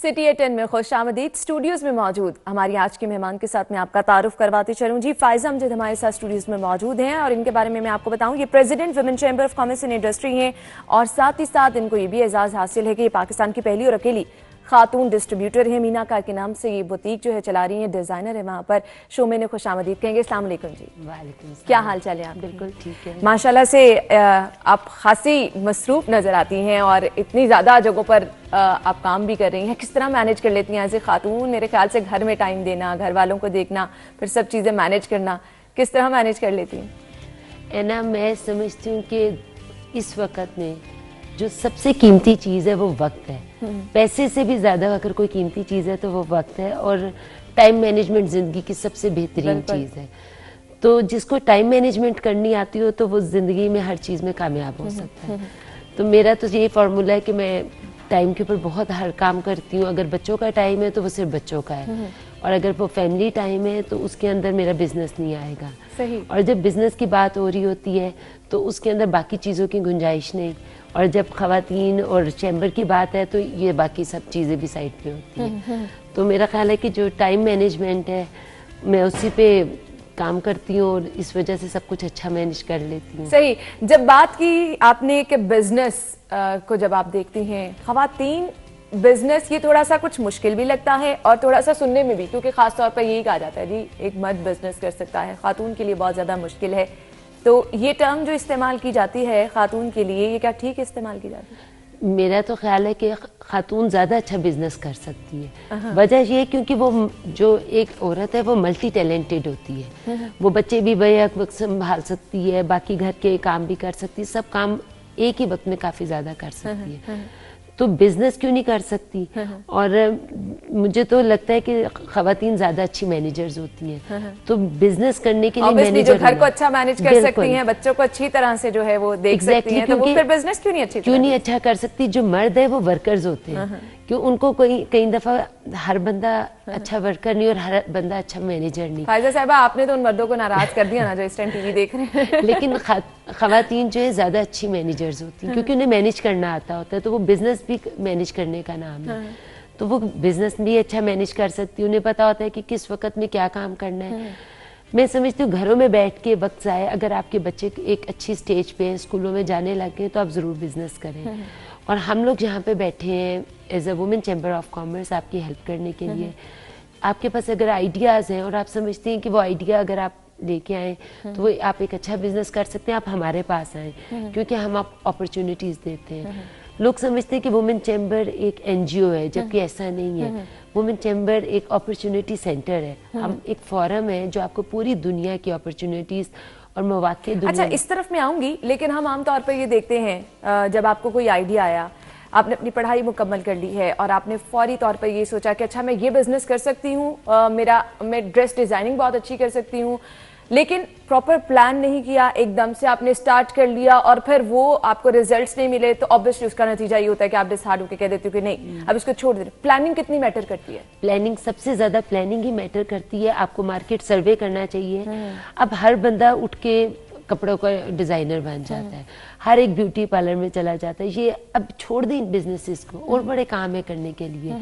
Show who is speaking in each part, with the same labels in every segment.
Speaker 1: City 10 में खुशामदीद। Studios में मौजूद हमारी आज की मेहमान के साथ मैं आपका तारुफ करवाती चलूं। जी, फायजा अमजद हमारे साथ स्टूडियोज में मौजूद हैं और इनके बारे में मैं आपको बताऊं, ये president women chamber of commerce and industry हैं और साथ ही साथ इनको ये भी एजाज हासिल है कि ये पाकिस्तान की पहली और अकेली खातून डिस्ट्रीब्यूटर है। मीना कार के नाम से ये बुटीक जो है चला रही है, डिजाइनर है वहाँ पर। शो में खुशामदीद कहेंगे। अस्सलाम वालेकुम जी।
Speaker 2: वालेकुम सलाम।
Speaker 1: क्या हाल चाल है आप?
Speaker 2: बिल्कुल ठीक है
Speaker 1: माशाल्लाह से आप खासी मसरूफ नजर आती हैं और इतनी ज़्यादा जगहों पर आप काम भी कर रही हैं। किस तरह मैनेज कर लेती हैं एज ए खातून? मेरे ख्याल से घर में टाइम देना, घर वालों को देखना, फिर सब चीज़ें मैनेज करना, किस तरह मैनेज कर लेती हैं?
Speaker 2: है ना, मैं समझती हूँ कि इस वक्त में जो सबसे कीमती चीज़ है वो वक्त है। पैसे से भी ज़्यादा अगर कोई कीमती चीज़ है तो वो वक्त है, और टाइम मैनेजमेंट ज़िंदगी की सबसे बेहतरीन चीज़ है। तो जिसको टाइम मैनेजमेंट करनी आती हो तो वो ज़िंदगी में हर चीज़ में कामयाब हो सकता है। तो मेरा तो यही फार्मूला है कि मैं टाइम के ऊपर बहुत हर काम करती हूँ। अगर बच्चों का टाइम है तो वो सिर्फ बच्चों का है, और अगर वो फैमिली टाइम है तो उसके अंदर मेरा बिजनेस नहीं आएगा।
Speaker 1: सही।
Speaker 2: और जब बिजनेस की बात हो रही होती है तो उसके अंदर बाकी चीज़ों की गुंजाइश नहीं, और जब खवातीन और चैम्बर की बात है तो ये बाकी सब चीज़ें भी साइड पे होती हैं। तो मेरा ख्याल है कि जो टाइम मैनेजमेंट है मैं उसी पे काम करती हूँ और इस वजह से सब कुछ अच्छा मैनेज कर लेती हूँ।
Speaker 1: सही। जब बात की आपने कि बिजनेस को जब आप देखती हैं, खवातीन बिजनेस, ये थोड़ा सा कुछ मुश्किल भी लगता है और थोड़ा सा सुनने में भी, क्योंकि खास तौर पर यही कहा जाता है जी एक मर्द बिजनेस कर सकता है, खातून के लिए बहुत ज्यादा मुश्किल है। तो ये टर्म जो इस्तेमाल की जाती है खातून के लिए, ये क्या ठीक इस्तेमाल की जाती है?
Speaker 2: मेरा तो ख्याल है कि खातून ज़्यादा अच्छा बिजनेस कर सकती है। वजह ये है क्योंकि वो जो एक औरत है वो मल्टी टैलेंटेड होती है। वो बच्चे भी बैक वक्त संभाल सकती है, बाकी घर के काम भी कर सकती है, सब काम एक ही वक्त में काफ़ी ज़्यादा कर सकती है। तो बिजनेस क्यों नहीं कर सकती? और मुझे तो लगता है कि खवातीन ज्यादा अच्छी मैनेजर्स होती हैं। तो बिजनेस करने के लिए मैनेजर
Speaker 1: जो घर को अच्छा मैनेज कर सकती हैं, बच्चों को अच्छी तरह से जो है वो देख सकती हैं, तो वो फिर बिजनेस क्यों नहीं
Speaker 2: अच्छा कर सकती? जो मर्द है वो वर्कर्स होते हैं, क्यों उनको कई दफा हर बंदा अच्छा वर्कर नहीं और हर बंदा अच्छा मैनेजर नहीं।
Speaker 1: फायजा साहिबा, आपने तो उन मर्दों को नाराज कर दिया ना जो इस टाइम टीवी देख रहे हैं।
Speaker 2: लेकिन खवातीन जो है ज्यादा अच्छी मैनेजर्स होती हैं क्योंकि उन्हें मैनेज करना आता होता है। तो वो बिजनेस भी मैनेज करने का नाम है। तो वो बिजनेस भी अच्छा मैनेज कर सकती है, उन्हें पता होता है कि किस वक्त में क्या काम करना है। मैं समझती हूँ घरों में बैठ के वक्त जाए, अगर आपके बच्चे एक अच्छी स्टेज पे स्कूलों में जाने लग गए तो आप ज़रूर बिजनेस करें। और हम लोग यहाँ पे बैठे हैं as a women chamber of commerce आपकी हेल्प करने के लिए। आपके पास अगर आइडियाज़ हैं और आप समझते हैं कि वो आइडिया अगर आप लेके आए तो वो आप एक अच्छा बिजनेस कर सकते हैं, आप हमारे पास आए क्योंकि हम आप अपॉर्चुनिटीज़ देते हैं। लोग समझते हैं कि वुमेन चैम्बर एक एनजीओ है, जबकि ऐसा नहीं है। वुमेन चैम्बर एक अपॉर्चुनिटी सेंटर है। हम एक फोरम है जो आपको पूरी दुनिया की अपॉर्चुनिटीज़ और मौके।
Speaker 1: अच्छा, इस तरफ मैं आऊंगी, लेकिन हम आमतौर पर ये देखते हैं जब आपको कोई आइडिया आया, आपने अपनी पढ़ाई मुकम्मल कर ली है और आपने फौरी तौर पर ये सोचा कि अच्छा मैं ये बिजनेस कर सकती हूँ, मैं ड्रेस डिजाइनिंग बहुत अच्छी कर सकती हूँ, लेकिन प्रॉपर प्लान नहीं किया, एकदम से आपने स्टार्ट कर लिया और फिर वो आपको रिजल्ट्स नहीं मिले, तो ऑब्वियसली उसका नतीजा ये होता है कि आप डिसहार्ड होकर कह देते हो कि नहीं अब इसको छोड़ दे। प्लानिंग कितनी मैटर करती है?
Speaker 2: प्लानिंग सबसे ज्यादा प्लानिंग ही मैटर करती है। आपको मार्केट सर्वे करना चाहिए। अब हर बंदा उठ के कपड़ों का डिजाइनर बन जाता है, हर एक ब्यूटी पार्लर में चला जाता है। ये अब छोड़ दें इन बिजनेसेस को, और बड़े काम है करने के लिए।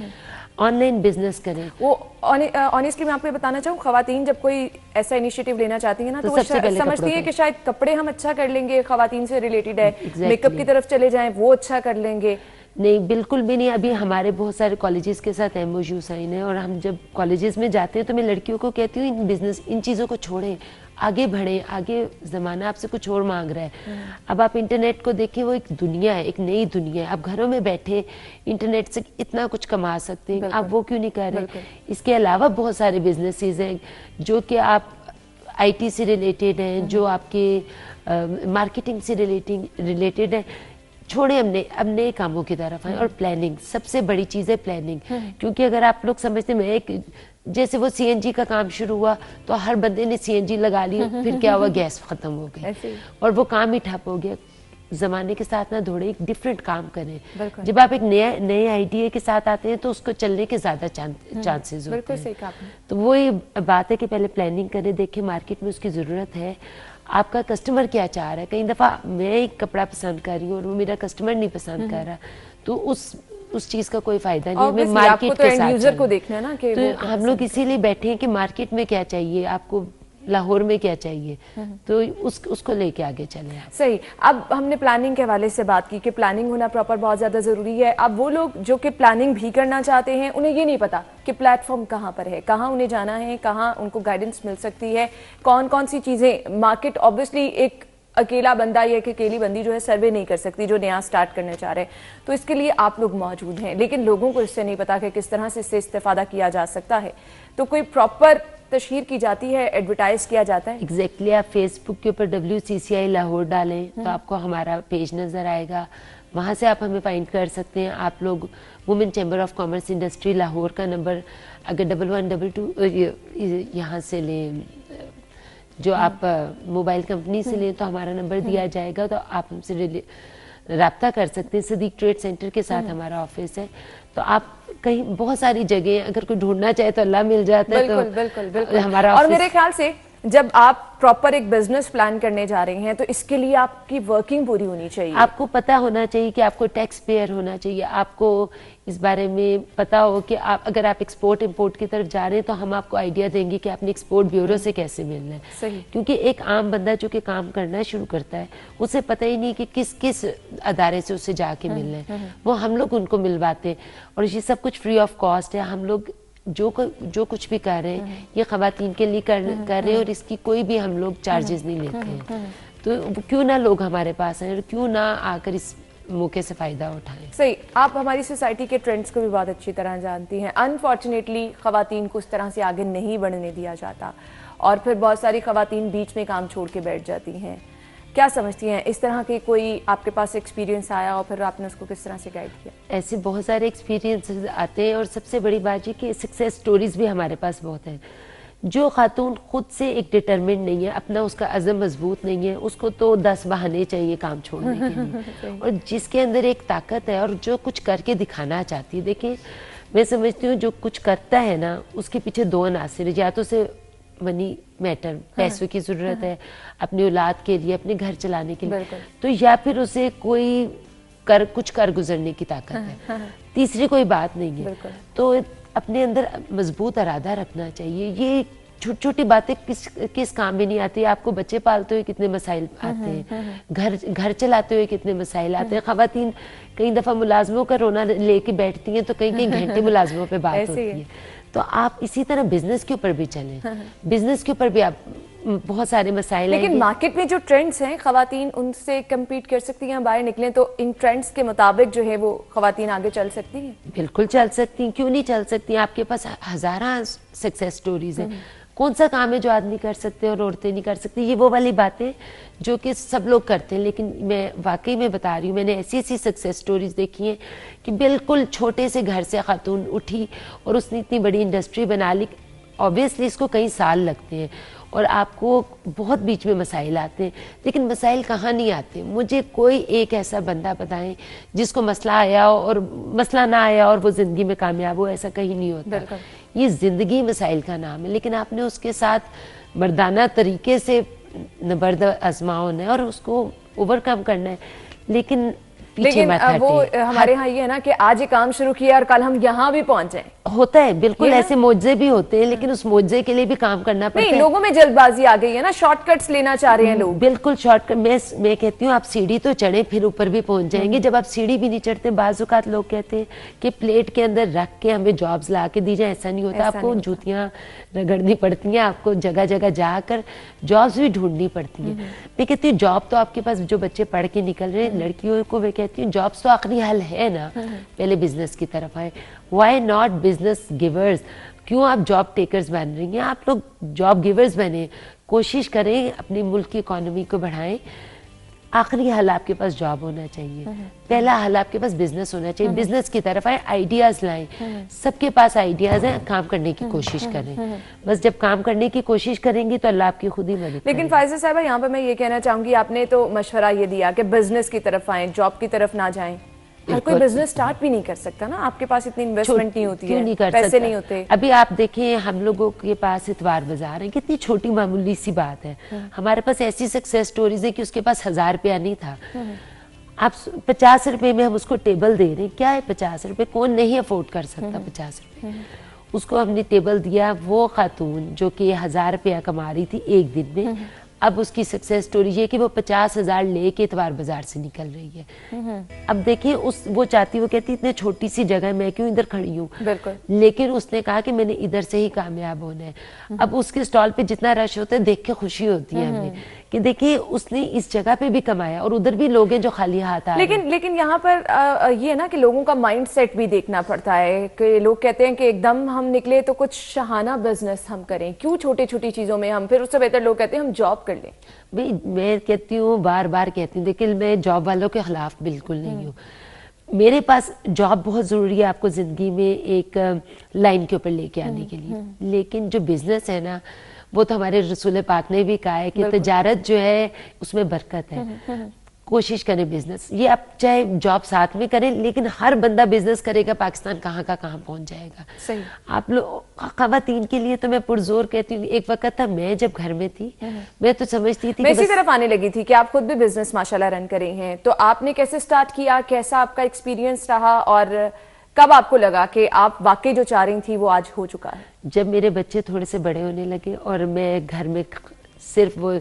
Speaker 2: ऑनलाइन बिजनेस करें।
Speaker 1: वो ऑनेस्टली मैं आपको ये बताना चाहूँ, खवातीन जब कोई ऐसा इनिशिएटिव लेना चाहती है ना तो वो समझती है कि शायद कपड़े हम अच्छा कर लेंगे, खवातीन से रिलेटेड है, मेकअप की तरफ चले जाएं वो अच्छा कर लेंगे।
Speaker 2: नहीं, बिल्कुल भी नहीं। अभी हमारे बहुत सारे कॉलेजेस के साथ एमओयू साइन है, और हम जब कॉलेजेस में जाते हैं तो मैं लड़कियों को कहती हूँ इन चीज़ों को छोड़ें, आगे बढ़ें। आगे ज़माना आपसे कुछ और मांग रहा है। अब आप इंटरनेट को देखें, वो एक दुनिया है, एक नई दुनिया है। आप घरों में बैठे इंटरनेट से इतना कुछ कमा सकते हैं, आप वो क्यों नहीं कर रहे? इसके अलावा बहुत सारे बिजनेसेस हैं जो कि आप IT से रिलेटेड हैं, जो आपके मार्केटिंग से रिलेटेड है। छोड़े अब नए कामों की तरफ आए। और प्लानिंग सबसे बड़ी चीज़ है, प्लानिंग। क्योंकि अगर आप लोग समझते हैं जैसे वो CNG का काम शुरू हुआ तो हर बंदे ने CNG लगा ली, फिर क्या हुआ, गैस खत्म हो गई और वो काम ही ठप हो गया। जमाने के साथ ना दौड़े, एक डिफरेंट काम करें। जब आप एक नए आइडिया के साथ आते हैं तो उसको चलने के ज्यादा चांसेस होते हैं। तो वही बात है कि पहले प्लानिंग करें, देखें मार्केट में उसकी जरूरत है, आपका कस्टमर क्या चाह रहा है। कई दफा मैं एक कपड़ा पसंद कर रही हूँ और वो मेरा कस्टमर नहीं पसंद कर रहा, तो उस उस चीज का कोई फायदा नहीं, हमें
Speaker 1: Obviously,
Speaker 2: मार्केट
Speaker 1: आपको तो
Speaker 2: के
Speaker 1: end
Speaker 2: साथ
Speaker 1: user को
Speaker 2: चलना।
Speaker 1: देखना है ना कि
Speaker 2: तो
Speaker 1: वो
Speaker 2: हम लोग इसीलिए बैठे हैं कि मार्केट में क्या चाहिए आपको, लाहौर में क्या चाहिए, तो उसको लेके आगे चले आप।
Speaker 1: सही। अब हमने प्लानिंग के हवाले से बात की कि प्लानिंग होना प्रॉपर बहुत ज़्यादा ज़रूरी है। अब वो लोग जो कि प्लानिंग भी करना चाहते हैं, उन्हें ये नहीं पता कि प्लेटफॉर्म कहाँ पर है, कहाँ उन्हें जाना है, कहाँ उनको गाइडेंस मिल सकती है, कौन कौन सी चीज़ें। मार्केट ऑब्वियसली एक अकेला बंदा या एक अकेली बंदी जो है सर्वे नहीं कर सकती जो नया स्टार्ट करना चाह रहे हैं, तो इसके लिए आप लोग मौजूद हैं। लेकिन लोगों को इससे नहीं पता कि किस तरह से इससे इस्तेफादा किया जा सकता है, तो कोई प्रॉपर तशहीर की जाती है, एडवर्टाइज किया जाता है।
Speaker 2: एग्जैक्टली आप फेसबुक के ऊपर WCCI लाहौर डालें तो आपको हमारा पेज नजर आएगा, वहां से आप हमें फाइंड कर सकते हैं। आप लोग women chamber of commerce industry Lahore का नंबर अगर 1122 यहाँ से लें, जो आप मोबाइल कंपनी से लें तो हमारा नंबर दिया जाएगा, तो आप हमसे राब्ता कर सकते हैं। सदीक ट्रेड सेंटर के साथ हमारा ऑफिस है, तो आप कहीं बहुत सारी जगह अगर कोई ढूंढना चाहे तो अल्लाह मिल जाता है।
Speaker 1: बिल्कुल
Speaker 2: तो
Speaker 1: बिल्कुल बिल्कुल।
Speaker 2: हमारा
Speaker 1: और मेरे ख्याल से जब आप प्रॉपर एक बिजनेस प्लान करने जा रहे हैं तो इसके लिए आपकी वर्किंग पूरी होनी चाहिए।
Speaker 2: आपको पता होना चाहिए कि आपको टैक्स पेयर होना चाहिए, आपको इस बारे में पता हो कि आप अगर आप एक्सपोर्ट इंपोर्ट की तरफ जा रहे हैं तो हम आपको आइडिया देंगे कि आपने एक्सपोर्ट ब्यूरो से कैसे मिलना है।
Speaker 1: सही।
Speaker 2: क्योंकि एक आम बंदा जो कि काम करना शुरू करता है उसे पता ही नहीं कि किस किस अदारे से उसे जाके मिलना है, वो हम लोग उनको मिलवाते हैं और ये सब कुछ फ्री ऑफ कॉस्ट है। हम लोग जो कुछ भी कर रहे हैं ये खवातीन के लिए कर रहे हैं और इसकी कोई भी हम लोग चार्जेस नहीं लेते हैं। तो क्यों ना लोग हमारे पास आए और क्यों ना आकर इस मौके से फायदा उठाएं।
Speaker 1: सही। आप हमारी सोसाइटी के ट्रेंड्स को भी बहुत अच्छी तरह जानती हैं। अनफॉर्चुनेटली खवातीन को उस तरह से आगे नहीं बढ़ने दिया जाता और फिर बहुत सारी खवातीन बीच में काम छोड़ के बैठ जाती हैं। क्या समझती हैं, इस तरह के कोई आपके पास एक्सपीरियंस आया और फिर आपने उसको किस तरह से गाइड किया?
Speaker 2: ऐसे बहुत सारे एक्सपीरियंस आते हैं और सबसे बड़ी बात ये कि सक्सेस स्टोरीज भी हमारे पास बहुत हैं। जो खातून खुद से एक डिटरमिनेड नहीं है, अपना उसका अज़म मजबूत नहीं है, उसको तो 10 बहाने चाहिए काम छोड़ने के लिए और जिसके अंदर एक ताकत है और जो कुछ करके दिखाना चाहती है। देखिए मैं समझती हूँ जो कुछ करता है ना उसके पीछे दो अनासिर है, या तो उसे मनी मैटर पैसों की जरूरत है अपनी औलाद के लिए, अपने घर चलाने के लिए, तो या फिर उसे कोई कुछ कर गुजरने की ताकत है, तीसरी कोई बात नहीं है। तो अपने अंदर मजबूत इरादा रखना चाहिए। ये छोटी छोटी बातें किस काम में नहीं आती। आपको बच्चे पालते हुए कितने मसाइल आते हैं, घर चलाते हुए कितने मसाइल आते हैं। खवातीन कई दफा मुलाजमों का रोना लेके बैठती हैं तो कई घंटे मुलाजमों पे बात होती है। तो आप इसी तरह बिजनेस के ऊपर भी चलें, बिजनेस के ऊपर भी आप बहुत सारे मसाइल।
Speaker 1: लेकिन मार्केट में जो ट्रेंड्स हैं खवातीन उनसे कम्पीट कर सकती हैं, बाहर निकलें तो इन ट्रेंड्स के मुताबिक जो है वो खवातीन आगे चल सकती हैं।
Speaker 2: बिल्कुल चल सकती हैं, क्यों नहीं चल सकती हैं। आपके पास हजारों सक्सेस स्टोरीज हैं। कौन सा काम है जो आदमी कर सकते हैं और औरतें नहीं कर सकती? ये वो वाली बातें जो कि सब लोग करते हैं, लेकिन मैं वाकई में बता रही हूँ, मैंने ऐसी ऐसी सक्सेस स्टोरीज देखी हैं कि बिल्कुल छोटे से घर से खातून उठी और उसने इतनी बड़ी इंडस्ट्री बना ली। ऑब्वियसली इसको कई साल लगते हैं और आपको बहुत बीच में मसाइल आते हैं, लेकिन मसाइल कहाँ नहीं आते। मुझे कोई एक ऐसा बंदा बताएं जिसको मसला आया और मसला ना आया और वो जिंदगी में कामयाब हो, ऐसा कहीं नहीं होता। ये जिंदगी मसाइल का नाम है, लेकिन आपने उसके साथ मर्दाना तरीके से नबर्द आजमाओ है और उसको ओवरकम करना है। लेकिन
Speaker 1: लेकिन वो हमारे यहाँ ये है ना कि आज ये काम शुरू किया और कल हम यहाँ भी पहुंच जाएं।
Speaker 2: होता है बिल्कुल, ऐसे मोजे भी होते हैं, लेकिन उस मोजे के लिए भी काम करना पड़ता है।
Speaker 1: लोगों में जल्दबाजी आ गई है ना, शॉर्टकट्स लेना चाह रहे हैं लोग।
Speaker 2: बिल्कुल शॉर्टकट। मैं कहती हूँ आप सीढ़ी तो चढ़े फिर ऊपर भी पहुंच जाएंगे। जब आप सीढ़ी भी नहीं चढ़ते, बाजुकात लोग कहते हैं कि प्लेट के अंदर रख के हमें जॉब्स ला के दी जाए, ऐसा नहीं होता। आपको जूतियां रगड़नी पड़ती हैं, आपको जगह जगह जाकर जॉब्स भी ढूंढनी पड़ती हैं। मैं कहती हूँ जॉब तो आपके पास जो बच्चे पढ़ के निकल रहे हैं, लड़कियों को मैं कहती हूँ जॉब्स तो आखिरी हल है ना, पहले बिजनेस की तरफ आए। Why not business givers? क्यों आप जॉब टेकर्स बन रही हैं? आप लोग जॉब गिवर्स बने, कोशिश करें अपने मुल्क की इकोनॉमी को बढ़ाएं। आखिरी हल आपके पास जॉब होना चाहिए, पहला हल आपके पास बिजनेस होना चाहिए। बिजनेस की तरफ आए, आइडियाज लाएं। सबके पास आइडियाज हैं, काम करने की कोशिश करें। बस जब काम करने की कोशिश करेंगे तो अल्लाह आपकी खुद ही मदद करेगा।
Speaker 1: लेकिन फायजा साहब यहाँ पर मैं ये कहना चाहूंगी, आपने तो मशवरा ये दिया कि बिजनेस की तरफ आए, जॉब की तरफ ना जाएं। हर कोई बिजनेस स्टार्ट भी नहीं कर सकता ना, आपके पास इतनी इन्वेस्टमेंट नहीं होती है, पैसे नहीं होते।
Speaker 2: अभी आप देखें हम लोगों के पास इतवार बाजार है, कितनी छोटी मामूली सी बात है। हमारे पास ऐसी सक्सेस स्टोरीज है कि उसके पास 1000 रुपया नहीं था, आप 50 रुपए में हम उसको टेबल दे रहे हैं, क्या है 50 रुपए, कौन नहीं अफोर्ड कर सकता 50 रुपए। उसको हमने टेबल दिया, वो खातून जो कि 1000 रुपया कमा रही थी एक दिन में, अब उसकी सक्सेस स्टोरी ये कि वो 50,000 लेके इतवार बाजार से निकल रही है। अब देखिए वो चाहती, वो कहती इतनी छोटी सी जगह मैं क्यों इधर खड़ी हूँ, लेकिन उसने कहा कि मैंने इधर से ही कामयाब होना है। अब उसके स्टॉल पे जितना रश होता है देख के खुशी होती है हमें कि देखिए उसने इस जगह पे भी कमाया और उधर भी लोग हैं जो खाली हाथ आ रहे हैं।
Speaker 1: लेकिन यहाँ पर ये है ना कि लोगों का माइंड सेट भी देखना पड़ता है कि लोग कहते हैं कि एकदम हम निकले तो कुछ शहाना बिजनेस हम करें, क्यों छोटी छोटी चीजों में हम, फिर उससे बेहतर लोग कहते हैं हम जॉब कर लें।
Speaker 2: भाई मैं कहती हूँ, बार बार कहती हूँ, लेकिन मैं जॉब वालों के खिलाफ बिल्कुल नहीं हूँ। मेरे पास जॉब बहुत जरूरी है आपको जिंदगी में एक लाइन के ऊपर लेके आने के लिए, लेकिन जो बिजनेस है ना वो तो हमारे रसूल पाक ने भी कहा है कि तजारत जो है उसमें बरकत है। कोशिश करें बिजनेस, ये आप चाहे जॉब साथ में करें, लेकिन हर बंदा बिजनेस करेगा पाकिस्तान कहाँ का कहाँ पहुंच जाएगा।
Speaker 1: सही।
Speaker 2: आप लोग खवातीन के लिए तो मैं पुरजोर कहती हूँ, एक वक्त था मैं जब घर में थी मैं तो समझती थी,
Speaker 1: मैं इसी तरफ आने लगी थी कि आप खुद भी बिजनेस माशाल्लाह रन कर रही हैं, तो आपने कैसे स्टार्ट किया, कैसा आपका एक्सपीरियंस रहा और कब आपको लगा कि आप वाकई जो चाह रही थी वो आज हो चुका है?
Speaker 2: जब मेरे बच्चे थोड़े से बड़े होने लगे और मैं घर में सिर्फ वो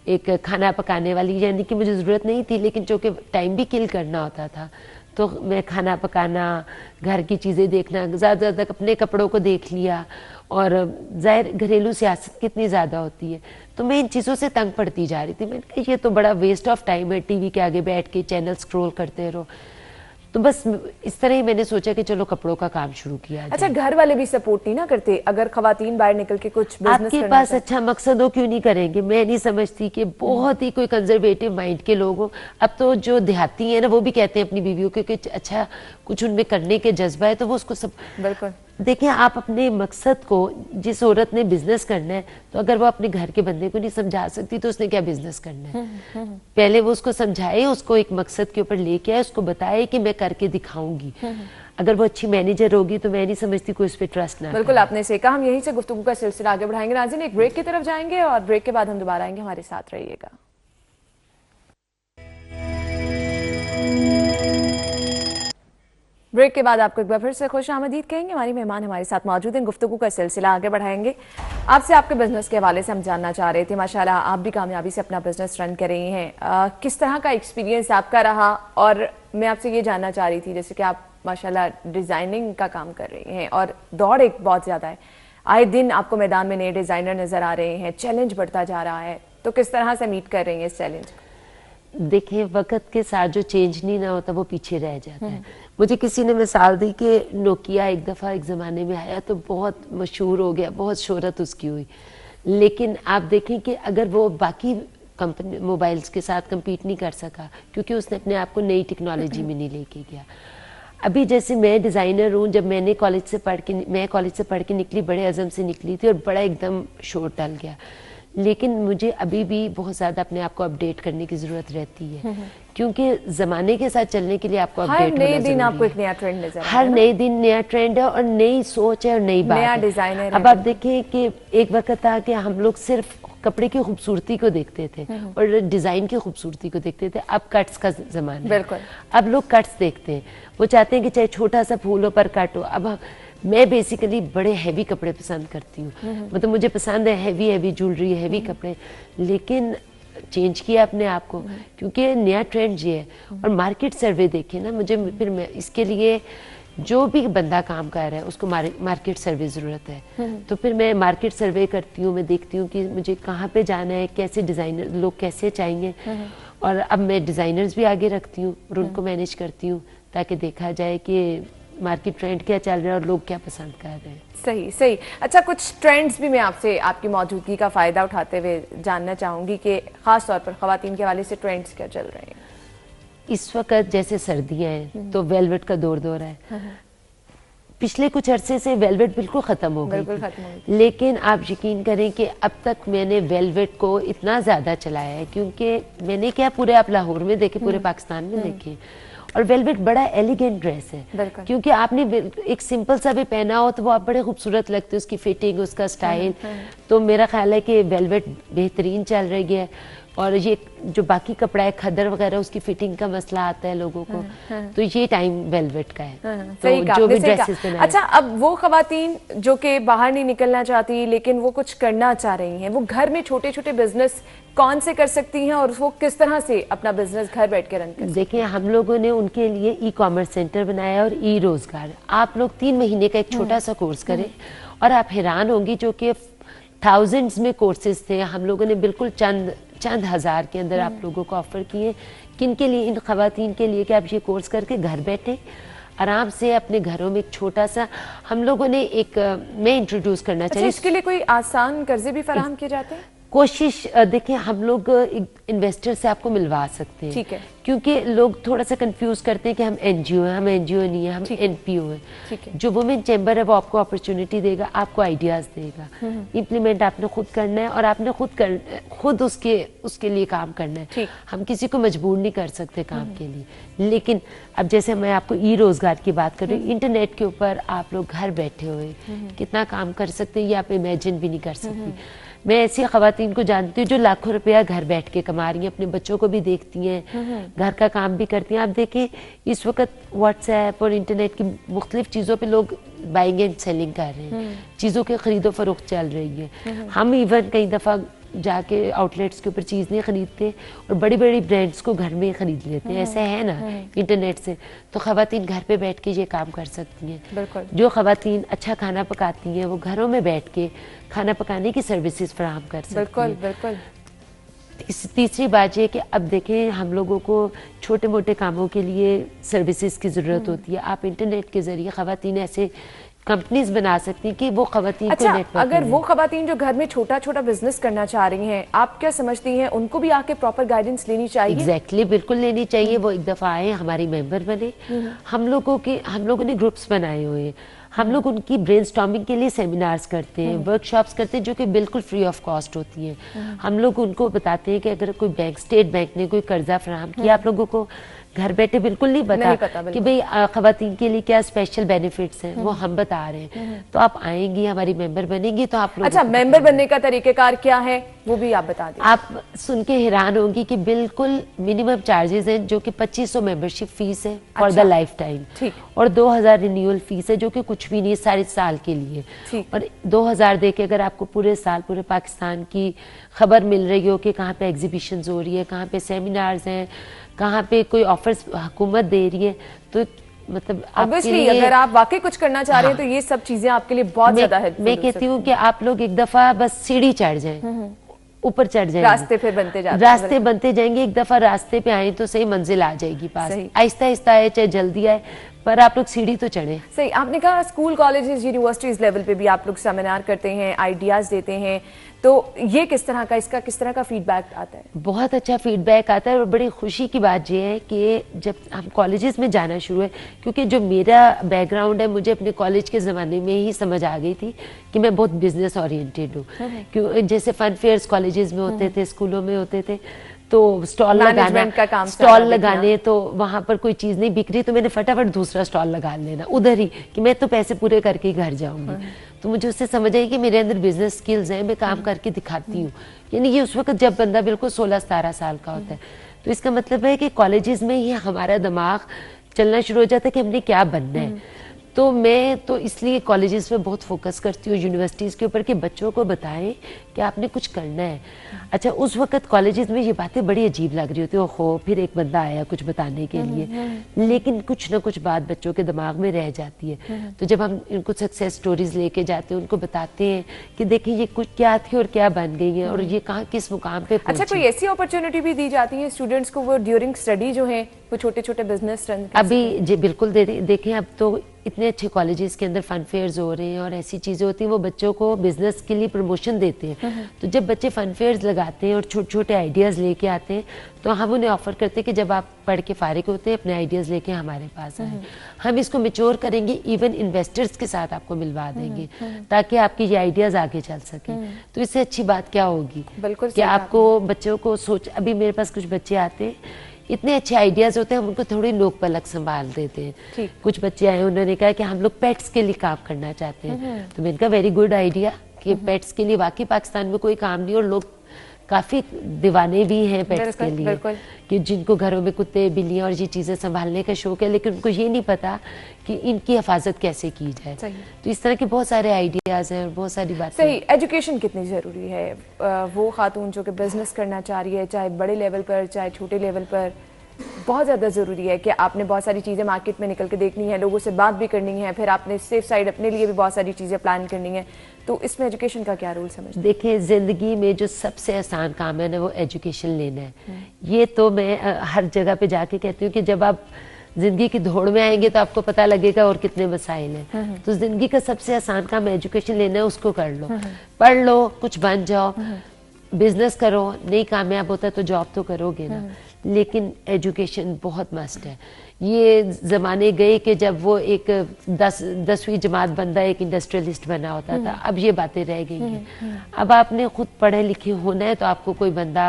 Speaker 2: एक खाना पकाने वाली, यानी कि मुझे ज़रूरत नहीं थी, लेकिन चूँकि टाइम भी किल करना होता था तो मैं खाना पकाना, घर की चीज़ें देखना, ज़्यादा ज़्यादा अपने कपड़ों को देख लिया, और ज़ाहिर घरेलू सियासत कितनी ज़्यादा होती है तो मैं इन चीज़ों से तंग पड़ती जा रही थी। मैंने कहा ये तो बड़ा वेस्ट ऑफ टाइम है, टीवी के आगे बैठ के चैनल स्क्रॉल करते रहो। तो बस इस तरह ही मैंने सोचा कि चलो कपड़ों का काम शुरू किया जाए।
Speaker 1: अच्छा, घर वाले भी सपोर्ट नहीं ना करते? अगर खवातीन बाहर निकल के कुछ बिजनेस
Speaker 2: आपके पास अच्छा मकसद हो क्यों नहीं करेंगे? मैं नहीं समझती कि बहुत ही कोई कंजर्वेटिव माइंड के लोग हो। अब तो जो देहाती है ना वो भी कहते हैं अपनी बीवियों के कि अच्छा कुछ उनमें करने के जज्बा है तो वो उसको सब।
Speaker 1: बिल्कुल।
Speaker 2: देखिए आप अपने मकसद को, जिस औरत ने बिजनेस करना है तो अगर वो अपने घर के बंदे को नहीं समझा सकती तो उसने क्या बिजनेस करना है? पहले वो उसको समझाए, उसको एक मकसद के ऊपर लेके आए, उसको बताए कि मैं करके दिखाऊंगी। अगर वो अच्छी मैनेजर होगी तो मैं नहीं समझती कोई उस पर ट्रस्ट ना।
Speaker 1: बिल्कुल आपने सही कहा। हम यहीं से गुफ्तगू का सिलसिला आगे बढ़ाएंगे। नाज़रीन एक ब्रेक की तरफ जाएंगे और ब्रेक के बाद हम दोबारा आएंगे, हमारे साथ रहिएगा। ब्रेक के बाद आपको एक बार फिर से खुश आमदीद कहेंगे। हमारी मेहमान हमारे साथ मौजूद हैं, गुफ्तगू का सिलसिला आगे बढ़ाएंगे। आपसे आपके बिजनेस के हवाले से हम जानना चाह रहे थे, माशाल्लाह आप भी कामयाबी से अपना बिजनेस रन कर रही हैं, किस तरह का एक्सपीरियंस आपका रहा? और मैं आपसे ये जानना चाह रही थी जैसे कि आप माशाल्लाह डिजाइनिंग का काम कर रही हैं और दौड़ एक बहुत ज्यादा है, आए दिन आपको मैदान में नए डिजाइनर नजर आ रहे हैं, चैलेंज बढ़ता जा रहा है, तो किस तरह से मीट कर रही हैं इस चैलेंज?
Speaker 2: देखिए वक्त के साथ जो चेंज नहीं ना होता वो पीछे रह जाता है। मुझे किसी ने मिसाल दी कि नोकिया एक दफ़ा एक ज़माने में आया तो बहुत मशहूर हो गया, बहुत शोहरत उसकी हुई, लेकिन आप देखें कि अगर वो बाकी कंपनी मोबाइल्स के साथ compete नहीं कर सका क्योंकि उसने अपने आप को नई टेक्नोलॉजी में नहीं लेके गया। अभी जैसे मैं डिज़ाइनर हूँ, जब मैं कॉलेज से पढ़ के निकली, बड़े अज़म से निकली थी और बड़ा एकदम शोर डल गया, लेकिन मुझे अभी भी बहुत ज़्यादा अपने आप को अपडेट करने की ज़रूरत रहती है क्योंकि ज़माने के साथ चलने के लिए आपको अपडेट होना
Speaker 1: नए दिन आपको एक नया ट्रेंड नजर
Speaker 2: हर नए दिन नया ट्रेंड है और नई सोच है और नई बात
Speaker 1: नया
Speaker 2: है।
Speaker 1: डिजाइनर
Speaker 2: अब आप देखिए कि एक वक्त था कि हम लोग सिर्फ कपड़े की खूबसूरती को देखते थे और डिजाइन की खूबसूरती को देखते थे। अब कट्स का जमाना है,
Speaker 1: बिल्कुल।
Speaker 2: अब लोग कट्स देखते हैं, वो चाहते हैं कि चाहे छोटा सा फूल हो पर कट हो। अब मैं बेसिकली बड़े हैवी कपड़े पसंद करती हूँ, मतलब मुझे पसंद है हैवी ज्वेलरी, हैवी कपड़े, लेकिन चेंज किया अपने आप को क्योंकि नया ट्रेंड ये है। और मार्केट सर्वे देखे ना, मुझे फिर मैं इसके लिए जो भी बंदा काम कर रहा है उसको मार्केट सर्वे ज़रूरत है, तो फिर मैं मार्केट सर्वे करती हूँ, मैं देखती हूँ कि मुझे कहाँ पे जाना है, कैसे डिज़ाइनर लोग कैसे चाहेंगे, और अब मैं डिज़ाइनर्स भी आगे रखती हूँ और उनको मैनेज करती हूँ ताकि देखा जाए कि मार्केट ट्रेंड क्या चल रहा है और लोग क्या पसंद कर रहे हैं।
Speaker 1: सही सही। अच्छा, कुछ ट्रेंड्स भी मैं आपसे आपकी मौजूदगी का फ़ायदा उठाते हुए जानना चाहूँगी कि ख़ास तौर पर ख़वातीन के हवाले से ट्रेंड्स क्या चल रहे हैं
Speaker 2: इस वक्त? जैसे सर्दियाँ हैं तो वेलवेट का दौर है। पिछले कुछ अरसे से वेलवेट बिल्कुल ख़त्म हो गई, लेकिन आप यकीन करें कि अब तक मैंने वेलवेट को इतना ज़्यादा चलाया है क्योंकि मैंने क्या पूरे आप लाहौर में देखे, पूरे पाकिस्तान में देखे, और वेलवेट बड़ा एलिगेंट ड्रेस है क्योंकि आपने एक सिंपल सा भी पहना हो तो वो आप बड़े खूबसूरत लगते हो, उसकी फिटिंग, उसका स्टाइल। तो मेरा ख्याल है कि वेलवेट बेहतरीन चल रही है और ये जो बाकी कपड़ा है खद्दर वगैरह उसकी फिटिंग का मसला आता है लोगों को, तो ये टाइम वेलवेट का है। तो
Speaker 1: सही कहा
Speaker 2: जो
Speaker 1: आपने,
Speaker 2: भी
Speaker 1: सही
Speaker 2: ड्रेसेस
Speaker 1: कहा। अच्छा, अब वो खवातीन जो कि बाहर नहीं निकलना चाहती लेकिन वो कुछ करना चाह रही हैं, वो घर में छोटे छोटे बिजनेस कौन से कर सकती हैं और वो किस तरह से अपना बिजनेस घर बैठ के रन कर सकती हैं?
Speaker 2: देखिए, हम लोगों ने उनके लिए ई कॉमर्स सेंटर बनाया और ई रोजगार। आप लोग 3 महीने का एक छोटा सा कोर्स करें और आप हैरान होंगी, जो कि थाउजेंड्स में कोर्सेज थे, हम लोगों ने बिल्कुल चंद हजार के अंदर आप लोगों को ऑफर किए। किन के लिए? इन खवातीन के लिए कि आप ये कोर्स करके घर बैठे आराम से अपने घरों में एक छोटा सा, हम लोगों ने एक मैं इंट्रोड्यूस करना
Speaker 1: अच्छा,
Speaker 2: चाहिए।
Speaker 1: इसके लिए कोई आसान कर्जे भी फराहम किए जाते हैं?
Speaker 2: कोशिश देखिए, हम लोग इन्वेस्टर से आपको मिलवा सकते हैं।
Speaker 1: ठीक है।
Speaker 2: क्योंकि लोग थोड़ा सा कंफ्यूज करते हैं कि हम एनजीओ हैं, हम एनजीओ नहीं है, हम एनपीओ हैं।
Speaker 1: ठीक है।
Speaker 2: जो वुमेन चैम्बर है वो आपको अपॉर्चुनिटी देगा, आपको आइडियाज देगा, इम्प्लीमेंट आपने खुद करना है और आपने खुद उसके लिए काम करना है। हम किसी को मजबूर नहीं कर सकते काम के लिए। लेकिन अब जैसे मैं आपको ई रोजगार की बात कर रही हूँ, इंटरनेट के ऊपर आप लोग घर बैठे हुए कितना काम कर सकते हैं ये आप इमेजिन भी नहीं कर सकती। मैं ऐसी खवातीन को जानती हूँ जो लाखों रुपया घर बैठ के कमा रही हैं, अपने बच्चों को भी देखती हैं, घर का काम भी करती हैं। आप देखिए, इस वक्त व्हाट्सएप और इंटरनेट की मुख्तलिफ चीज़ों पे लोग बाइंग एंड सेलिंग कर रहे हैं, चीज़ों के खरीदो फरोख्त चल रही है। हम इवन कई दफ़ा जाके आउटलेट्स के ऊपर चीज़ नहीं खरीदते और बड़ी बड़ी ब्रांड्स को घर में खरीद लेते हैं। ऐसा है ना इंटरनेट से, तो खवातीन घर पे बैठ के ये काम कर सकती हैं। जो खवातीन अच्छा खाना पकाती हैं वो घरों में बैठ के खाना पकाने की सर्विसेज फराहम कर सकती हैं।
Speaker 1: बिल्कुल।
Speaker 2: तीसरी बात ये कि अब देखें, हम लोगों को छोटे मोटे कामों के लिए सर्विसेज की ज़रूरत होती है। आप इंटरनेट के ज़रिए खवातीन ऐसे कंपनीज बना सकती हैं कि वो खवातीन
Speaker 1: अच्छा,
Speaker 2: को नेटवर्क
Speaker 1: अगर वो खवातीन जो घर में छोटा छोटा बिजनेस करना चाह रही हैं, आप क्या समझती हैं उनको भी आके प्रॉपर गाइडेंस लेनी चाहिए?
Speaker 2: एग्जैक्टली, बिल्कुल लेनी चाहिए। वो एक दफ़ा आए, हमारी मेंबर बने, हम लोगों ने ग्रुप्स बनाए हुए हैं। हम लोग उनकी ब्रेनस्टॉर्मिंग के लिए सेमिनार्स करते हैं, वर्कशॉप्स करते हैं जो कि बिल्कुल फ्री ऑफ कॉस्ट होती हैं। हम लोग उनको बताते हैं कि अगर कोई बैंक, स्टेट बैंक ने कोई कर्जा फराहम किया, आप लोगों को घर बैठे बिल्कुल नहीं पता कि भाई खवातीन के लिए क्या स्पेशल बेनिफिट्स हैं, वो हम बता रहे हैं। तो आप आएंगी, हमारी मेंबर बनेंगी, तो आप लोग
Speaker 1: अच्छा, मेंबर बनने का तरीकेकार क्या है वो भी आप बता दें।
Speaker 2: आप सुन के हैरान होंगी कि बिल्कुल मिनिमम चार्जेस हैं, जो कि 2500 मेंबरशिप फीस है फॉर द लाइफ टाइम, और 2000 रिन्यूअल फीस है जो कि कुछ भी नहीं, सारे साल के लिए। और 2000 दे के अगर आपको पूरे साल पूरे पाकिस्तान की खबर मिल रही हो कि कहाँ पे एग्जीबिशन हो रही है, कहाँ पे सेमिनार्स हैं, कहाँ पे कोई ऑफर्स हुकूमत दे रही है, तो मतलब आपके लिए,
Speaker 1: अगर आप वाकई कुछ करना चाह रहे हैं तो ये सब चीजें आपके लिए बहुत ज्यादा हेल्पफुल।
Speaker 2: मैं कहती हूँ कि आप लोग एक दफा बस सीढ़ी चढ़ जाएं, ऊपर चढ़ जाएंगे,
Speaker 1: रास्ते फिर बनते जाते,
Speaker 2: रास्ते बनते जाएंगे। एक दफा रास्ते पे आए तो सही मंजिल आ जाएगी पास। आहिस्ता आहिस्ता आए चाहे जल्दी आए, पर आप लोग सीढ़ी तो चढ़े।
Speaker 1: सही आपने कहा। स्कूल, कॉलेजेस, यूनिवर्सिटीज लेवल पे भी आप लोग सेमिनार करते हैं, आइडियाज देते हैं, तो ये किस तरह का, इसका किस तरह का फीडबैक आता है?
Speaker 2: बहुत अच्छा फीडबैक आता है और बड़ी खुशी की बात ये है कि जब हम कॉलेजेस में जाना शुरू है, क्योंकि जो मेरा बैकग्राउंड है, मुझे अपने कॉलेज के ज़माने में ही समझ आ गई थी कि मैं बहुत बिजनेस ओरिएंटेड हूँ। क्यों, जैसे फन फेयर्स कॉलेजेस में होते थे, स्कूलों में होते थे, तो स्टॉल लगाने, तो वहां पर कोई चीज नहीं बिक रही तो मैंने फटाफट दूसरा स्टॉल लगा लेना उधर ही, कि मैं तो पैसे पूरे करके ही घर जाऊंगी। तो मुझे उससे समझ आई कि मेरे अंदर बिजनेस स्किल्स हैं, मैं काम करके दिखाती हूँ। यानी ये उस वक्त जब बंदा बिल्कुल 16-17 साल का होता है, तो इसका मतलब है कि कॉलेजेस में ही हमारा दिमाग चलना शुरू हो जाता है कि हमने क्या बनना है। तो मैं तो इसलिए कॉलेजेस में बहुत फोकस करती हूँ, यूनिवर्सिटीज़ के ऊपर, कि बच्चों को बताएं कि आपने कुछ करना है। अच्छा, उस वक्त कॉलेजेस में ये बातें बड़ी अजीब लग रही होती है, ओहो फिर एक बंदा आया कुछ बताने के लिए, लेकिन कुछ ना कुछ बात बच्चों के दिमाग में रह जाती है। तो जब हम इनको सक्सेस स्टोरीज लेके जाते हैं, उनको बताते हैं कि देखिए ये कुछ क्या थी और क्या बन गई है और ये कहाँ किस मुकाम पे पहुंची।
Speaker 1: अच्छा, कोई ऐसी अपॉर्चुनिटी भी दी जाती है स्टूडेंट्स को, वो ड्यूरिंग स्टडी जो है वो छोटे छोटे बिजनेस रन?
Speaker 2: अभी जी बिल्कुल देखें, अब तो इतने अच्छे कॉलेजेस के अंदर फन फेयर्स हो रहे हैं और ऐसी चीजें होती हैं, वो बच्चों को बिजनेस के लिए प्रमोशन देते हैं। तो जब बच्चे फन फेयर्स लगाते हैं और छोटे छोटे आइडियाज लेके आते हैं, तो हम उन्हें ऑफर करते हैं कि जब आप पढ़ के फारिग होते हैं अपने आइडियाज लेके हमारे पास आए, हम इसको मैच्योर करेंगे, इवन इन्वेस्टर्स के साथ आपको मिलवा देंगे ताकि आपके ये आइडियाज आगे चल सके। तो इससे अच्छी बात क्या होगी कि आपको बच्चों को सोच, अभी मेरे पास कुछ बच्चे आते हैं, इतने अच्छे आइडियाज होते हैं, हम उनको थोड़ी नोक पलक संभाल देते हैं। कुछ बच्चे आए, उन्होंने कहा कि हम लोग पेट्स के लिए काम करना चाहते हैं, तो मैंने कहा वेरी गुड आइडिया कि पेट्स के लिए वाकई पाकिस्तान में कोई काम नहीं और लोग काफी दीवाने भी हैं पेट्स के लिए,
Speaker 1: बिल्कुल।
Speaker 2: कि जिनको घरों में कुत्ते बिल्लियां और ये चीजें संभालने का शौक है, लेकिन उनको ये नहीं पता कि इनकी हिफाजत कैसे की जाए। तो इस तरह के बहुत सारे आइडियाज हैं और बहुत सारी बातें।
Speaker 1: सही। एजुकेशन कितनी जरूरी है? वो खातून जो कि बिजनेस करना चाह रही है, चाहे बड़े लेवल पर चाहे छोटे लेवल पर, बहुत ज़्यादा ज़रूरी है कि आपने बहुत सारी चीज़ें मार्केट में निकल के देखनी है, लोगों से बात भी करनी है, फिर आपने सेफ साइड अपने लिए भी बहुत सारी चीज़ें प्लान करनी है। तो इसमें एजुकेशन का क्या रोल समझते हैं?
Speaker 2: देखिए, जिंदगी में जो सबसे आसान काम है ना, वो एजुकेशन लेना है। ये तो मैं हर जगह पे जाके कहती हूँ कि जब आप जिंदगी की दौड़ में आएंगे तो आपको पता लगेगा और कितने मसाइल हैं। तो जिंदगी का सबसे आसान काम एजुकेशन लेना है, उसको कर लो, पढ़ लो, कुछ बन जाओ, बिजनेस करो, नहीं कामयाब होता तो जॉब तो करोगे ना, लेकिन एजुकेशन बहुत मस्ट है। ये जमाने गए कि जब वो एक 10वीं जमात बंदा एक इंडस्ट्रियलिस्ट बना होता था, अब ये बातें रह गई हैं। अब आपने खुद पढ़े लिखे होना है तो आपको कोई बंदा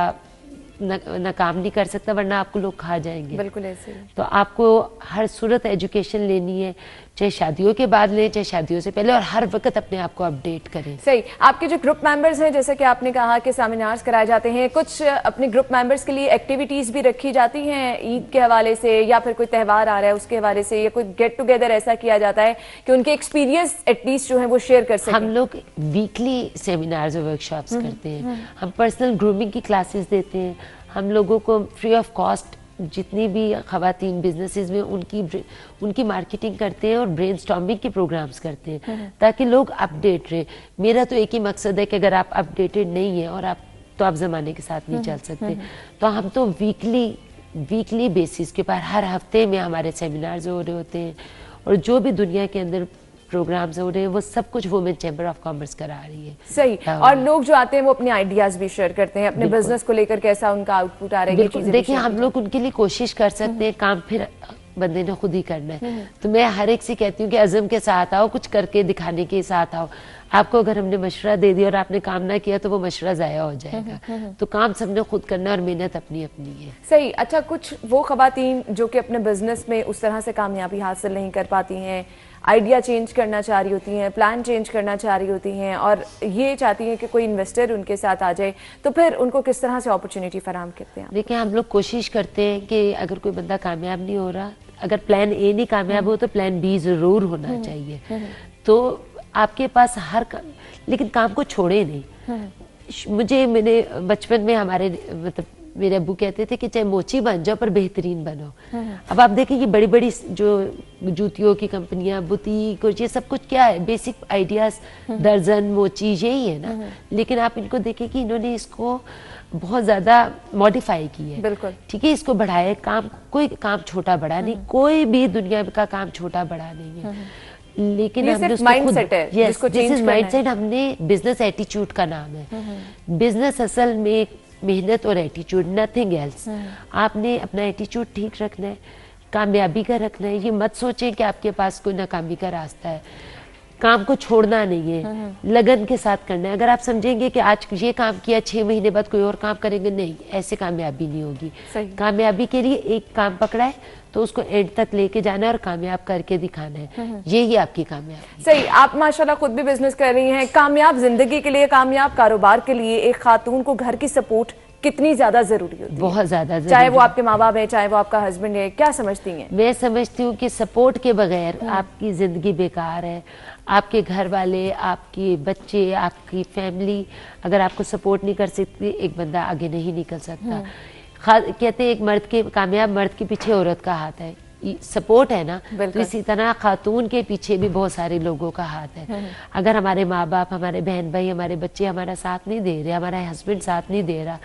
Speaker 2: न काम नहीं कर सकता, वरना आपको लोग खा जाएंगे।
Speaker 1: बिल्कुल ऐसे।
Speaker 2: तो आपको हर सूरत एजुकेशन लेनी है, चाहे शादियों के बाद लें चाहे शादियों से पहले, और हर वक्त अपने आप को अपडेट करें।
Speaker 1: सही। आपके जो ग्रुप मेंबर्स हैं, जैसे कि आपने कहा कि सेमिनार्स कराए जाते हैं, कुछ अपने ग्रुप मेंबर्स के लिए एक्टिविटीज भी रखी जाती हैं ईद के हवाले से, या फिर कोई त्यौहार आ रहा है उसके हवाले से, या कोई गेट टुगेदर ऐसा किया जाता है कि उनके एक्सपीरियंस एटलीस्ट जो है वो शेयर कर सकें?
Speaker 2: हम लोग वीकली सेमिनार्स और वर्कशॉप्स करते हैं, हम पर्सनल ग्रूमिंग की क्लासेस देते हैं, हम लोगों को फ्री ऑफ कॉस्ट जितनी भी खवातीन बिजनेसेस में उनकी मार्केटिंग करते हैं और ब्रेनस्टॉर्मिंग के प्रोग्राम्स करते हैं, ताकि लोग अपडेट रहे। मेरा तो एक ही मकसद है कि अगर आप अपडेटेड नहीं है और आप ज़माने के साथ नहीं चल सकते, तो हम तो वीकली बेसिस के ऊपर हर हफ्ते में हमारे सेमिनार्स हो रहे होते हैं, और जो भी दुनिया के अंदर प्रोग्राम्स हो रहे हैं वो सब कुछ वुमेन चैम्बर ऑफ कॉमर्स करा रही है।
Speaker 1: सही। और लोग जो आते हैं वो अपने आइडियाज भी शेयर करते हैं, अपने बिजनेस को लेकर कैसा उनका आउटपुट आ रहा है।
Speaker 2: देखिए, हम लोग उनके लिए कोशिश कर सकते हैं, काम फिर बंदे ने खुद ही करना है। तो मैं हर एक से कहती हूँ कि अज़म के साथ आओ, कुछ करके दिखाने के साथ आओ। आपको अगर हमने मशवरा दे दिया और आपने काम ना किया तो वो मशवरा जाया हो जाएगा। तो काम सबने खुद करना और मेहनत अपनी अपनी है।
Speaker 1: सही। अच्छा, कुछ वो खवातीन जो कि अपने बिजनेस में उस तरह से कामयाबी हासिल नहीं कर पाती हैं, आइडिया चेंज करना चाह रही होती हैं, प्लान चेंज करना चाह रही होती हैं, और ये चाहती हैं कि कोई इन्वेस्टर उनके साथ आ जाए, तो फिर उनको किस तरह से अपॉर्चुनिटी फराहम करते हैं?
Speaker 2: देखिए, हम लोग कोशिश करते हैं कि अगर कोई बंदा कामयाब नहीं हो रहा, अगर प्लान ए नहीं कामयाब हो तो प्लान बी जरूर होना चाहिए। तो आपके पास लेकिन काम को छोड़े नहीं। मेरे बचपन में हमारे मतलब मेरे अब्बू कहते थे कि चाहे मोची बन जाओ पर बेहतरीन बनो। अब आप देखें, ये बड़ी बड़ी जो जूतियों की कंपनियां, बुटीक और ये सब कुछ क्या है, बेसिक आइडियाज, दर्जन, मोची, यही है ना। लेकिन आप इनको देखें कि इन्होंने इसको बहुत ज्यादा मॉडिफाई की है।
Speaker 1: बिल्कुल
Speaker 2: ठीक है, इसको बढ़ाया। कोई काम छोटा बड़ा नहीं, कोई भी दुनिया का काम छोटा बड़ा नहीं है, लेकिन हमने उसको
Speaker 1: माइंडसेट है जिसको चेंज करना है।
Speaker 2: माइंडसेट हमने बिजनेस एटीट्यूड का नाम है। बिजनेस असल में मेहनत और एटीट्यूड, नथिंग एल्स। आपने अपना एटीट्यूड ठीक रखना है, कामयाबी का रखना है। ये मत सोचें कि आपके पास कोई नाकामी का रास्ता है। काम को छोड़ना नहीं है, लगन के साथ करना है। अगर आप समझेंगे कि आज ये काम किया, 6 महीने बाद कोई और काम करेंगे, नहीं, ऐसे कामयाबी नहीं होगी। कामयाबी के लिए एक काम पकड़ा है तो उसको एंड तक लेके जाना है और कामयाब करके दिखाना है, यही आपकी कामयाबी।
Speaker 1: सही। आप माशाल्लाह खुद भी बिजनेस कर रही हैं। कामयाब जिंदगी के लिए, कामयाब कारोबार के लिए एक खातून को घर की सपोर्ट कितनी ज्यादा जरूरी होती है?
Speaker 2: बहुत ज्यादा,
Speaker 1: चाहे वो आपके माँ बाप है, चाहे वो आपका हस्बैंड है, क्या समझती हैं?
Speaker 2: मैं समझती हूँ कि सपोर्ट के बगैर आपकी जिंदगी बेकार है। आपके घर वाले, आपके बच्चे, आपकी फैमिली अगर आपको सपोर्ट नहीं कर सकती, एक बंदा आगे नहीं निकल सकता। कहते हैं एक मर्द के, कामयाब मर्द के पीछे औरत का हाथ है, सपोर्ट है ना। तो इसी तरह खातून के पीछे भी बहुत सारे लोगों का हाथ है। अगर हमारे माँ बाप, हमारे बहन भाई, हमारे बच्चे हमारा साथ नहीं दे रहे, हमारा हस्बैंड साथ नहीं दे रहा,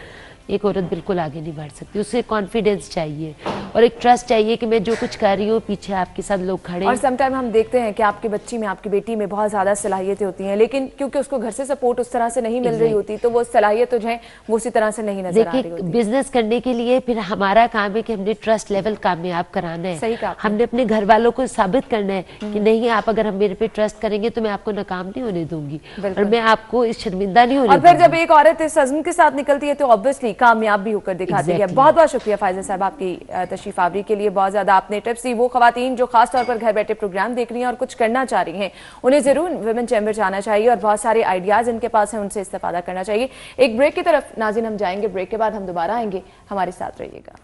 Speaker 2: एक औरत बिल्कुल आगे नहीं बढ़ सकती। उसे कॉन्फिडेंस चाहिए और एक ट्रस्ट चाहिए कि मैं जो कुछ कर रही हूँ पीछे आपके साथ लोग खड़े।
Speaker 1: और समटाइम हम देखते हैं कि आपकी बच्ची में, आपकी बेटी में बहुत ज्यादा सलाहियतें होती हैं, लेकिन क्योंकि उसको घर से सपोर्ट उस तरह से नहीं मिल रही होती, तो वो सलाहियत जो है वो उसी तरह से नहीं नजर आ रही होती।
Speaker 2: बिजनेस करने के लिए फिर हमारा काम है कि हमने ट्रस्ट लेवल कामयाब कराना है।
Speaker 1: सही कहा।
Speaker 2: हमने अपने घर वालों को साबित करना है कि नहीं, आप अगर हम मेरे पे ट्रस्ट करेंगे तो मैं आपको नाकाम नहीं होने दूंगी और मैं आपको इस शर्मिंदा नहीं होने दूंगी।
Speaker 1: और फिर जब एक औरत इस अज़्म के साथ निकलती है तो ऑब्वियसली कामयाब भी होकर दिखाती है। बहुत बहुत शुक्रिया फायजा साहब आपकी तशरीफ आवरी के लिए। बहुत ज्यादा आपने टिप्स दी। वो खवातीन जो खास तौर पर घर बैठे प्रोग्राम देख रही हैं और कुछ करना चाह रही हैं, उन्हें जरूर विमेन चैम्बर जाना चाहिए और बहुत सारे आइडियाज इनके पास हैं, उनसे इस्तेफादा करना चाहिए। एक ब्रेक की तरफ नाज़रीन हम जाएंगे, ब्रेक के बाद हम दोबारा आएंगे, हमारे साथ रहिएगा।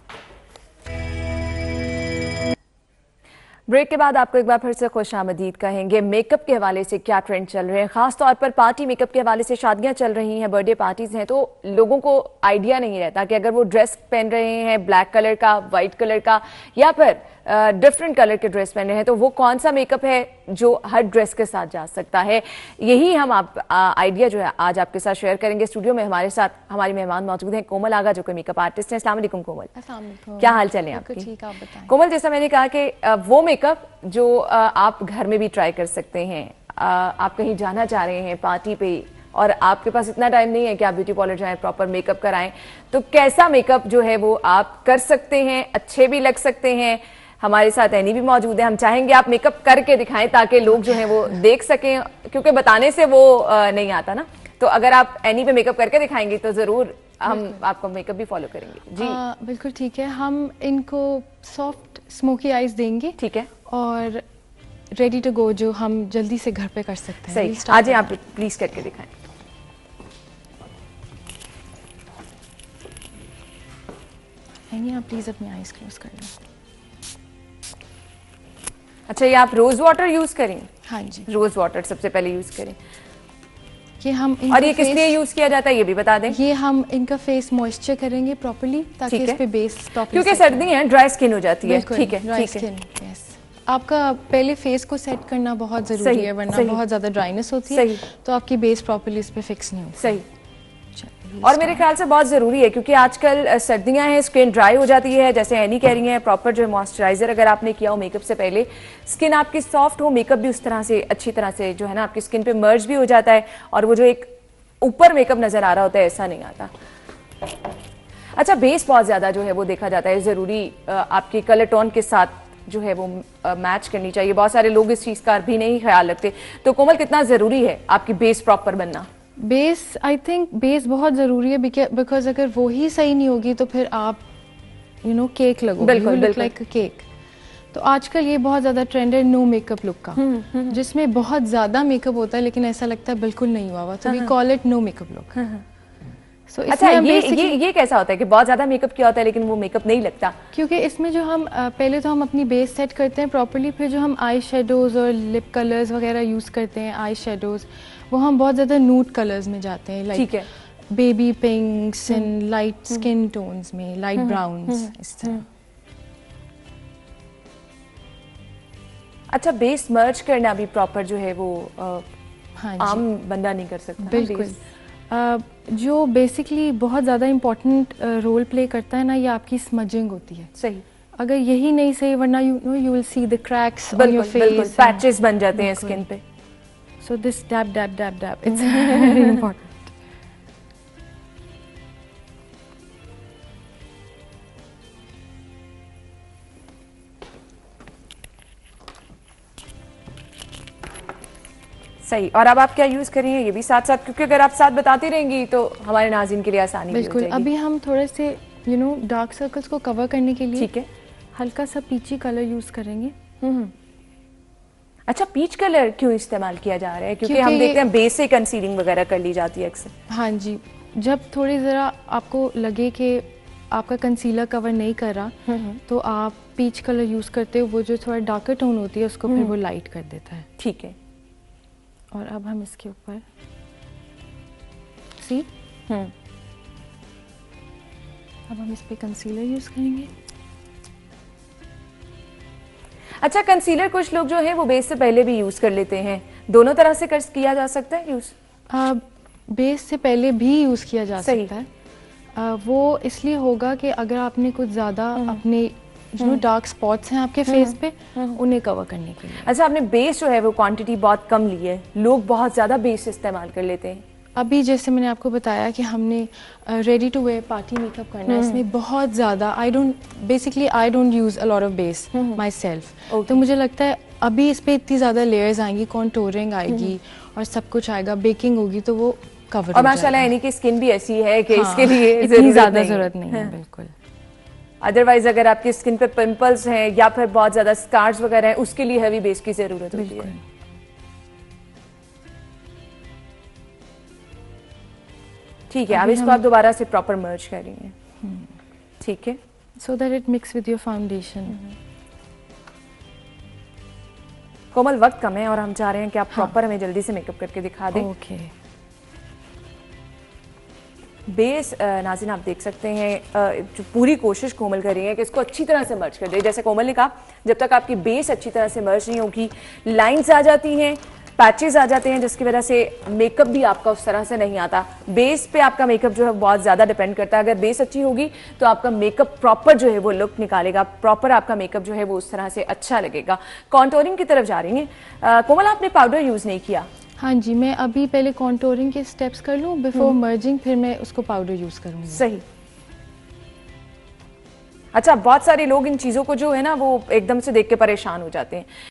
Speaker 1: ब्रेक के बाद आपको एक बार फिर से खुशामदीद कहेंगे। मेकअप के हवाले से क्या ट्रेंड चल रहे हैं, खास तौर पर पार्टी मेकअप के हवाले से। शादियां चल रही हैं, बर्थडे पार्टीज हैं, तो लोगों को आइडिया नहीं रहता कि अगर वो ड्रेस पहन रहे हैं ब्लैक कलर का, वाइट कलर का या फिर डिफरेंट कलर के ड्रेस पहने हैं, तो वो कौन सा मेकअप है जो हर ड्रेस के साथ जा सकता है। यही हम आइडिया जो है आज आपके साथ शेयर करेंगे। स्टूडियो में हमारे साथ हमारी मेहमान मौजूद हैं, कोमल आगा जो कोई मेकअप आर्टिस्ट हैं। अस्सलाम वालेकुम कोमल।
Speaker 3: अस्सलाम वालेकुम।
Speaker 1: क्या हाल चाल है आपके?
Speaker 3: ठीक, आप बताएं।
Speaker 1: कोमल, जैसा मैंने कहा कि वो मेकअप जो आप घर में भी ट्राई कर सकते हैं। आप कहीं जाना चाह रहे हैं पार्टी पे और आपके पास इतना टाइम नहीं है कि आप ब्यूटी पार्लर जाएं, प्रॉपर मेकअप कराएं, तो कैसा मेकअप जो है वो आप कर सकते हैं, अच्छे भी लग सकते हैं। हमारे साथ एनी भी मौजूद है। हम चाहेंगे आप मेकअप करके दिखाएं ताकि लोग जो है वो देख सकें, क्योंकि बताने से वो नहीं आता ना। तो अगर आप एनी पे मेकअप करके दिखाएंगे तो जरूर हम आपका मेकअप भी फॉलो करेंगे। जी
Speaker 3: बिल्कुल ठीक है। हम इनको सॉफ्ट स्मोकी आईज देंगे,
Speaker 1: ठीक है,
Speaker 3: और रेडी टू गो जो हम जल्दी से घर पे कर सकते हैं।
Speaker 1: सही, आज आप प्लीज करके दिखाएं।
Speaker 3: आप प्लीज अपनी आईज क्लोज कर लें।
Speaker 1: अच्छा, ये आप रोज वाटर यूज करें?
Speaker 3: हाँ जी,
Speaker 1: रोज वाटर सबसे पहले यूज करें।
Speaker 3: ये हम
Speaker 1: और ये किस लिए यूज किया जाता है ये भी बता दें।
Speaker 3: ये हम इनका फेस मॉइस्चर करेंगे प्रॉपर्ली ताकि इस पे बेस प्रॉपर्ली,
Speaker 1: क्योंकि सर्दी है, ड्राई स्किन हो जाती है। ठीक है,
Speaker 3: ड्राई स्किन। यस, आपका पहले फेस को सेट करना बहुत जरूरी है, वरना बहुत ज्यादा ड्राइनेस होती है, तो आपकी बेस प्रॉपर्ली इस पे फिक्स नहीं होती।
Speaker 1: सही, और मेरे ख्याल से बहुत जरूरी है क्योंकि आजकल सर्दियां हैं, स्किन ड्राई हो जाती है। जैसे एनी कह रही हैं, प्रॉपर जो मॉइस्चराइजर अगर आपने किया हो मेकअप से पहले, स्किन आपकी सॉफ्ट हो, मेकअप भी उस तरह से अच्छी तरह से जो है ना आपकी स्किन पे मर्ज भी हो जाता है, और वो जो एक ऊपर मेकअप नजर आ रहा होता है ऐसा नहीं आता। अच्छा, बेस बहुत ज्यादा जो है वो देखा जाता है जरूरी, आपके कलर टोन के साथ जो है वो मैच करनी चाहिए। बहुत सारे लोग इस चीज का भी नहीं ख्याल रखते। तो कोमल, कितना जरूरी है आपकी बेस प्रॉपर बनना?
Speaker 3: बेस, आई थिंक बेस बहुत जरूरी है, बिकॉज अगर वो ही सही नहीं होगी तो फिर आप केक लगोगे,
Speaker 1: बिल्कुल
Speaker 3: लाइक केक। तो आजकल ये बहुत ज्यादा ट्रेंड है नो मेकअप लुक का, जिसमें बहुत ज्यादा मेकअप होता है लेकिन ऐसा लगता है बिल्कुल नहीं हुआ हुआ, तो we call it no makeup look. So,
Speaker 1: अच्छा, ये कैसा होता है कि बहुत ज्यादा मेकअप किया होता है लेकिन वो मेकअप नहीं लगता?
Speaker 3: क्योंकि इसमें जो हम पहले तो हम अपनी बेस सेट करते हैं प्रॉपर्ली, फिर जो हम आई शेडोज और लिप कलर्स वगैरह यूज करते हैं, आई शेडोज वो हम बहुत ज्यादा नूड कलर्स में जाते हैं, like baby pinks and light skin tones में, लाइट ब्राउन्स, इस तरह।
Speaker 1: अच्छा, बेस मर्ज करना भी प्रॉपर जो है वो
Speaker 3: हाँ,
Speaker 1: आम बंदा नहीं कर सकता?
Speaker 3: बिल्कुल। जो बेसिकली बहुत ज़्यादा इम्पोर्टेंट रोल प्ले करता है ना, ये आपकी स्मजिंग होती है।
Speaker 1: सही,
Speaker 3: अगर यही नहीं सही, वरना you will see the cracks on your face,
Speaker 1: patches बन जाते हैं स्किन पे।
Speaker 3: So this dab dab dab dab, it's very important.
Speaker 1: सही, और अब आप क्या यूज करेंगे ये भी साथ साथ, क्योंकि अगर आप साथ बताती रहेंगी तो हमारे नाज़रीन के लिए आसानी
Speaker 3: बिल्कुल। अभी हम थोड़े से डार्क सर्कल्स को कवर करने के लिए, ठीक है, हल्का सा पीची कलर यूज करेंगे।
Speaker 1: अच्छा, पीच कलर क्यों इस्तेमाल किया जा रहा है? क्योंकि हम देखते हैं बेस से कंसीलिंग वगैरह कर ली जाती है अक्सर।
Speaker 3: हाँ जी, जब थोड़ी जरा आपको लगे कि आपका कंसीलर कवर नहीं कर रहा, तो आप पीच कलर यूज करते हो, वो जो थोड़ा डार्कर टोन होती है उसको फिर वो लाइट कर देता है।
Speaker 1: ठीक है,
Speaker 3: और अब हम इसके ऊपर सी अब हम इस पे कंसीलर यूज करेंगे।
Speaker 1: अच्छा, कंसीलर कुछ लोग जो है वो बेस से पहले भी यूज कर लेते हैं, दोनों तरह से किया जा सकता है यूज?
Speaker 3: बेस से पहले भी यूज किया जा सकता है। वो इसलिए होगा कि अगर आपने कुछ ज्यादा अपने जो डार्क स्पॉट्स हैं आपके फेस पे, उन्हें कवर करने के लिए।
Speaker 1: अच्छा, आपने बेस जो है वो क्वांटिटी बहुत कम ली है, लोग बहुत ज्यादा बेस इस्तेमाल कर लेते हैं।
Speaker 3: अभी जैसे मैंने आपको बताया कि हमने ready to wear party makeup करना है, इसमें बहुत ज़्यादा I don't use a lot of base myself. तो मुझे लगता है अभी इस पर इतनी ज़्यादा लेयर्स आएंगी, कॉन्टोरिंग आएगी और सब कुछ आएगा, बेकिंग होगी, तो वो कवर
Speaker 1: और माशाल्लाह यानी कि स्किन भी ऐसी है कि इसके लिए
Speaker 3: इतनी ज्यादा जरूरत नहीं है। बिल्कुल।
Speaker 1: अदरवाइज अगर आपकी स्किन पे पिंपल्स हैं या फिर बहुत ज्यादा स्कार्स वगैरह हैं, उसके लिए हैवी बेस की जरूरत होती है। ठीक है, अब इसको आप दोबारा से प्रॉपर मर्ज कर रही हैं। ठीक है,
Speaker 3: so that it mix with your foundation.
Speaker 1: Komal वक्त कम है और हम चाह रहे हैं कि आप प्रॉपर हमें जल्दी से मेकअप करके दिखा दें।
Speaker 3: ओके।
Speaker 1: बेस नाज़रीन आप देख सकते हैं जो पूरी कोशिश कोमल कर रही है कि इसको अच्छी तरह से मर्ज कर दे। जैसे कोमल ने कहा, जब तक आपकी बेस अच्छी तरह से मर्ज नहीं होगी, लाइंस आ जाती हैं, पैचेस आ जाते हैं, जिसकी वजह से मेकअप भी आपका उस तरह से नहीं आता। बेस पे आपका मेकअप जो है बहुत ज्यादा डिपेंड करता है। अगर बेस अच्छी होगी तो आपका मेकअप प्रॉपर जो है वो लुक निकालेगा, प्रॉपर आपका मेकअप जो है वो उस तरह से अच्छा लगेगा। कॉन्टोरिंग की तरफ जा रही हैं कोमल, आपने पाउडर यूज नहीं किया?
Speaker 3: हाँ जी, मैं अभी पहले कॉन्टोरिंग के स्टेप्स कर लूँ बिफोर मर्जिंग, फिर मैं उसको पाउडर यूज करूँगी।
Speaker 1: सही। अच्छा, बहुत सारे लोग इन चीजों को जो है ना वो एकदम से देख के परेशान हो जाते हैं।